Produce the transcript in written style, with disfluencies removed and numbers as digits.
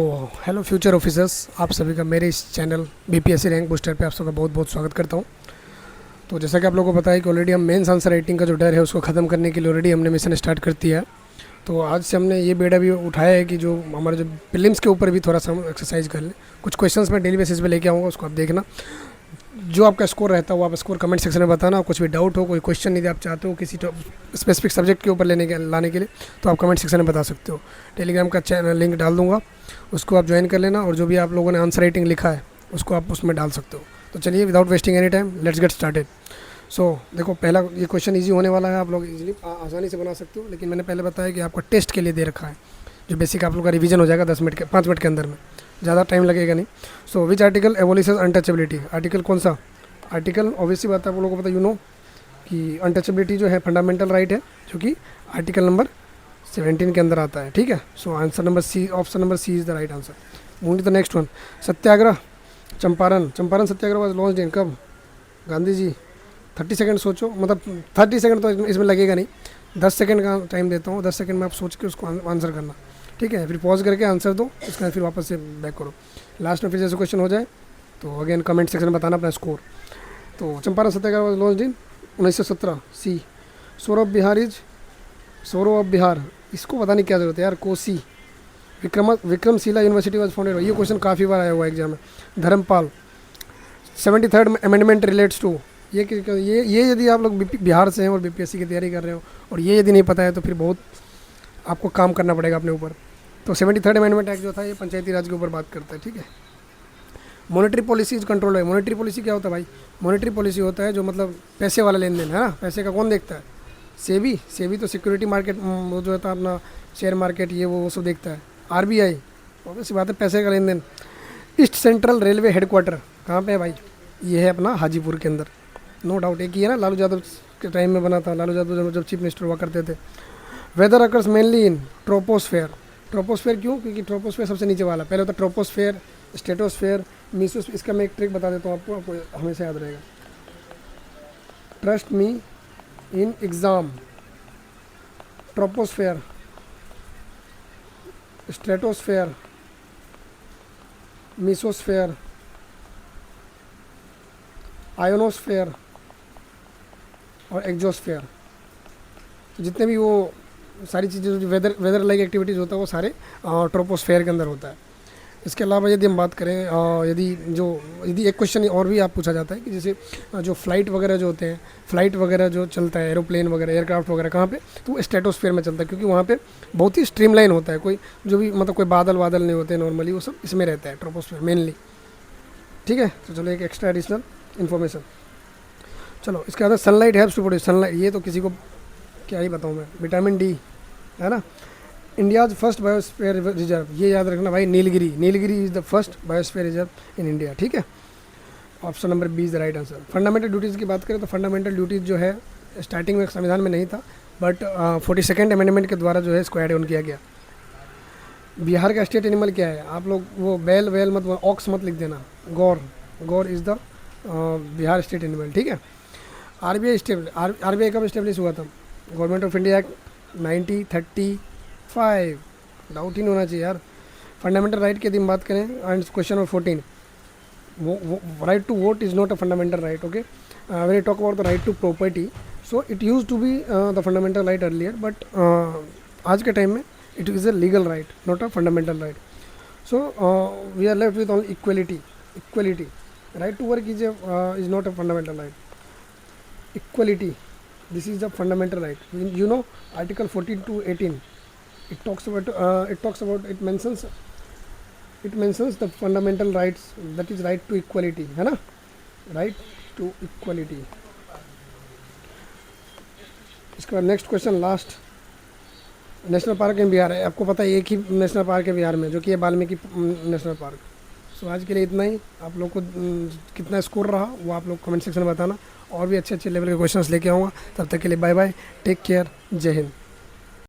Hello future officers, आप सभी का मेरे इस चैनल बीपीएससी रैंक बूस्टर पे आप सबका बहुत बहुत स्वागत करता हूं। तो जैसा कि आप लोगों को पता है कि ऑलरेडी हम मेंस आंसर राइटिंग का जो डर है उसको ख़त्म करने के लिए ऑलरेडी हमने मिशन स्टार्ट कर दिया है। तो आज से हमने ये बेड़ा भी उठाया है कि जो हमारे जो प्रीलिम्स के ऊपर भी थोड़ा सा हम एक्सरसाइज कर लें। कुछ क्वेश्चंस मैं डेली बेसिस पे लेके आऊँगा, उसको आप देखना। जो आपका स्कोर रहता है वो आप स्कोर कमेंट सेक्शन में बताना। कुछ भी डाउट हो, कोई क्वेश्चन यदि आप चाहते हो किसी स्पेसिफिक सब्जेक्ट के ऊपर लाने के लिए, तो आप कमेंट सेक्शन में बता सकते हो। टेलीग्राम का चैनल लिंक डाल दूंगा, उसको आप ज्वाइन कर लेना। और जो भी आप लोगों ने आंसर राइटिंग लिखा है उसको आप उसमें डाल सकते हो। तो चलिए, without wasting any time, let's get started. So देखो, पहला ये क्वेश्चन ईजी होने वाला है, आप लोग इजीली आसानी से बना सकते हो। लेकिन मैंने पहले बताया कि आपको टेस्ट के लिए दे रखा है, जो बेसिक आप लोग का रिवीजन हो जाएगा 5 मिनट के अंदर में, ज़्यादा टाइम लगेगा नहीं। सो विच आर्टिकल एबोलिशेस अनटचेबिलिटी? आर्टिकल कौन सा आर्टिकल? ऑब्वियसली बात है, आप लोगों को पता, कि अनटचेबिलिटी जो है फंडामेंटल राइट है, जो कि आर्टिकल नंबर 17 के अंदर आता है। ठीक है। So answer number C, option number C is the right answer. Move to the next one. Satyagraha Champaran Satyagraha was launched in, कब? गांधी जी। 30 सेकंड सोचो, मतलब 30 सेकंड तो इसमें लगेगा नहीं, 10 सेकंड का टाइम देता हूँ। 10 सेकंड में आप सोच के उसको आंसर करना। ठीक है। फिर पॉज करके आंसर दो, उसके बाद फिर वापस से बैक करो। लास्ट में फिर जैसे क्वेश्चन हो जाए तो अगेन कमेंट सेक्शन में बताना अपना स्कोर। तो चंपारण सत्याग्रह was launched in 1917। C. Sorrow of Bihar, इसको पता नहीं क्या जरूरत है यार। Kosi. Vikramshila university was founded. ये क्वेश्चन काफ़ी बार आया हुआ है एग्जाम में। Dharmpal. 73rd amendment relates to, ये यदि आप लोग बिहार से हैं और बीपीएससी की तैयारी कर रहे हो और ये यदि नहीं पता है तो फिर बहुत आपको काम करना पड़ेगा अपने ऊपर। तो 73rd अमेंडमेंट एक्ट जो था ये पंचायती राज के ऊपर बात करता है। ठीक है। मॉनेटरी पॉलिसी इज कंट्रोल है। मॉनेटरी पॉलिसी क्या होता है भाई? मॉनेटरी पॉलिसी होता है जो मतलब पैसे वाला लेन देन है ना। पैसे का कौन देखता है? सेबी तो सिक्योरिटी मार्केट, वो जो होता है अपना शेयर मार्केट, ये वो सब देखता है। आरबीआई, ऑब्वियसली बात है, पैसे का लेन देन। ईस्ट सेंट्रल रेलवे हेडक्वार्टर कहाँ पे है भाई? ये है अपना हाजीपुर के अंदर, नो डाउट। एक ही है ना, लालू यादव के टाइम में बना था, लालू यादव जब चीफ मिनिस्टर हुआ करते थे। Weather occurs mainly in troposphere. Troposphere क्यों? क्योंकि ट्रोपोस्फेयर सबसे नीचे वाला। पहले होता है ट्रोपोस्फेयर, स्ट्रेटोस्फेयर, मीसोस्फेयर। इसका मैं एक ट्रिक बता देता हूँ आपको हमेशा याद रहेगा। Trust me in exam. Troposphere, stratosphere, mesosphere, ionosphere और एक्जोस्फेयर। जितने भी वो सारी चीज़ें जो वेदर लाइक एक्टिविटीज़ होता है वो सारे ट्रोपोस्फेयर के अंदर होता है। इसके अलावा यदि हम बात करें, यदि एक क्वेश्चन और भी आप पूछा जाता है कि जैसे जो फ्लाइट वगैरह जो होते हैं, फ्लाइट वगैरह जो चलता है, एरोप्लेन वगैरह, एयरक्राफ्ट वगैरह, कहाँ पे? तो वो स्ट्रेटोस्फेयर में चलता है, क्योंकि वहाँ पे बहुत ही स्ट्रीमलाइन होता है। कोई जो भी मतलब कोई बादल नहीं होते नॉर्मली, वो सब इसमें रहता है, ट्रोपोस्फेयर मेनली। ठीक है। तो चलो, एक एक्स्ट्रा एडिशनल इन्फॉर्मेशन। चलो, इसके बाद sunlight helps to produce. Sunlight, ये तो किसी को क्या ही बताऊँ मैं। विटामिन डी है ना। इंडियाज़ फर्स्ट बायोस्फीयर रिजर्व, ये याद रखना भाई, Nilgiri is the first biosphere reserve in India. ठीक है। Option number B is the right answer. Fundamental duties की बात करें तो फंडामेंटल ड्यूटीज़ जो है स्टार्टिंग में संविधान में नहीं था, बट 42nd अमेंडमेंट के द्वारा जो है इसको ऐड ऑन किया गया। बिहार का स्टेट एनिमल क्या है? आप लोग वो वेल मत, ऑक्स मत लिख देना, gaur is the Bihar state animal. ठीक है। आरबीआई कब इस्टेब्लिश हुआ था? Government of India act 1935। Doubt ही नहीं होना चाहिए यार। फंडामेंटल राइट की यदि हम बात करें, and question number 14, right to vote is not a fundamental right. Okay. When you talk about the right to property, so it use to be the fundamental right earlier, but आज के time में it is a legal right, not a fundamental right. So we are left with only equality. Right to work is not a fundamental right. Equality, this is the fundamental right. You know, article 14 to 18, it mentions the fundamental rights, that is right to equality, है ना, right to equality. इसके बाद next question, last. National park इन बिहार है, आपको पता है एक ही national park है बिहार में, जो कि है वाल्मीकि नेशनल पार्क। सो आज के लिए इतना ही। आप लोग को कितना स्कोर रहा वो आप लोग कमेंट सेक्शन में बताना। और भी अच्छे लेवल के क्वेश्चंस लेके आऊँगा। तब तक के लिए बाय बाय, टेक केयर, जय हिंद।